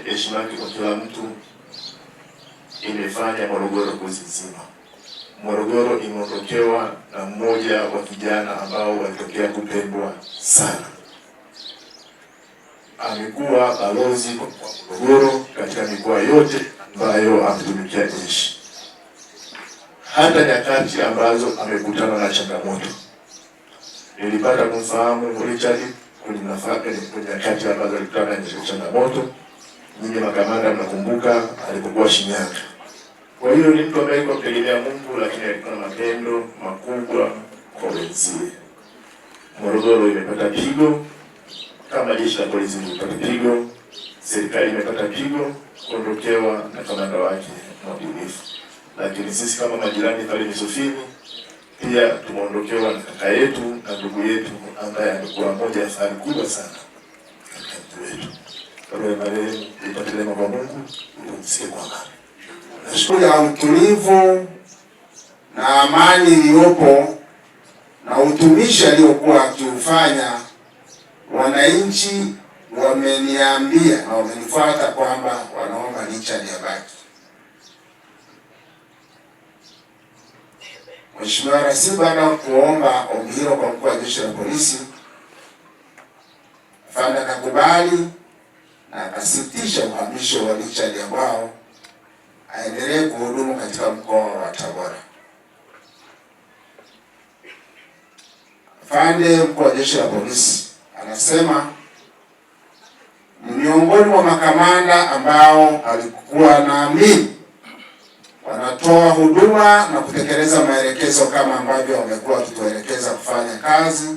heshima yake kwa kila mtu imefanya Morogoro kuzizima. Morogoro imeondokewa na mmoja wa vijana ambao walitokea kupendwa sana. Amekuwa balozi kwa Morogoro katika mikoa yote ambayo ametumikia nchi. Hata nyakati ambazo amekutana na changamoto, nilipata kumfahamu Richard kwenye nyakati ambazo alikutana na changamoto. Nyinyi makamanda mnakumbuka alipokuwa Shinyanga. Kwa hiyo ni mtu ambaye kumtegemea Mungu, lakini alikuwa na mapendo makubwa kwa wenzie. Morogoro imepata pigo kama jeshi la polisi limepata pigo, serikali imepata pigo kuondokewa na kamanda wake mwadilifu. Lakini sisi kama majirani pale Misufini pia tumeondokewa na kaka yetu na ndugu yetu ambaye amekuwa moja ya fahari kubwa sana katika mji wetu. Kwa hiyo marehemu ipate neema kwa Mungu, tumsikie kwa amani. Nashukuru ya utulivu na amani iliyopo na utumishi aliokuwa akiufanya, wananchi wameniambia na wamenifuata kwamba wanaomba Richard abaki. Mheshimiwa Rais baada ya kuomba ombi hilo kwa mkuu wa jeshi la polisi, afande akakubali na akasitisha uhamisho wa Richard ambao aendelee kuhudumu katika mkoa wa Tabora. Afande mkuu wa jeshi la polisi anasema ni miongoni mwa makamanda ambao alikuwa naamini wanatoa huduma na kutekeleza maelekezo kama ambavyo wamekuwa wakituelekeza kufanya kazi,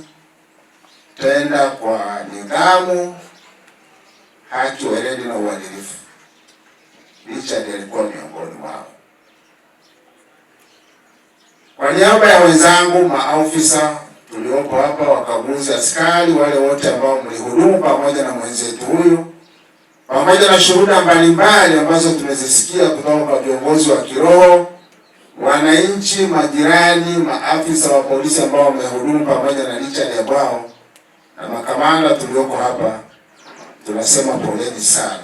tenda kwa nidhamu, haki, weledi na uadilifu. Richard alikuwa miongoni mwao. Kwa niaba ya wenzangu maafisa tuliopo hapa, wakaguzi, askari, wale wote ambao mlihudumu pamoja na mwenzetu huyu, pamoja na shuhuda mbalimbali ambazo tumezisikia kutoka kwa viongozi wa kiroho, wananchi, majirani, maafisa wa polisi ambao wamehudumu pamoja na Richard Yabwao na makamanda tulioko hapa, tunasema poleni sana.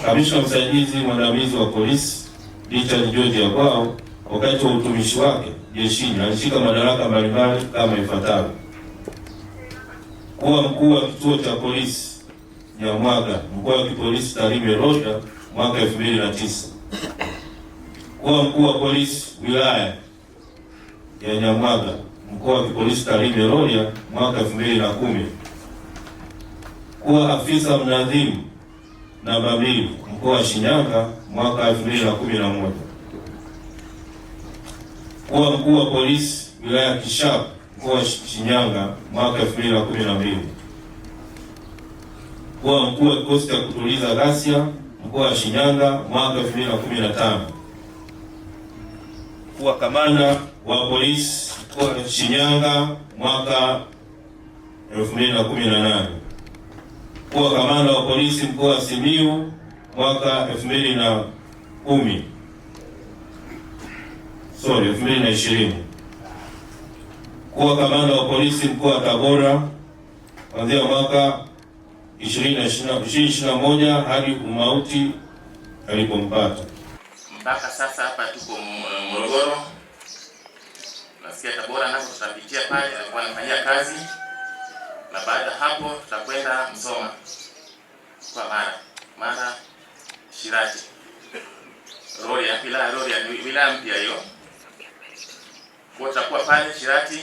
Kamishna msaidizi mwandamizi wa polisi Richard George Yabwao, wakati wa utumishi wake jeshini alishika madaraka mbalimbali kama ifuatavyo: kuwa mkuu wa kituo cha polisi Nyamwaga, mkoa wa kipolisi Tarime Rorya mwaka 2009; kuwa mkuu wa polisi wilaya ya Nyamwaga, mkoa wa kipolisi Tarime Rorya mwaka 2010; kuwa afisa mnadhimu namba 2 mkoa wa Shinyanga mwaka 2011; kuwa mkuu wa polisi wilaya ya Kishapu mkoa wa Shinyanga mwaka 2012; kuwa mkuu wa kikosi cha kutuliza ghasia mkoa wa Shinyanga mwaka 2015; kuwa kamanda wa polisi mkoa wa Shinyanga mwaka 2018; kuwa kamanda wa polisi mkoa wa Simiyu mwaka 2020; kuwa kamanda wa polisi mkoa wa Tabora kuanzia mwaka 2021 hadi umauti alipompata. Mpaka sasa hapa tuko Morogoro. Nasikia Tabora nako tutapitia pale, alikuwa anafanyia kazi, na baada hapo tutakwenda Msoma kwa Mara Shirati Rorya, wilaya Rorya, wilaya mpya hiyo. Kwa tutakuwa pale Shirati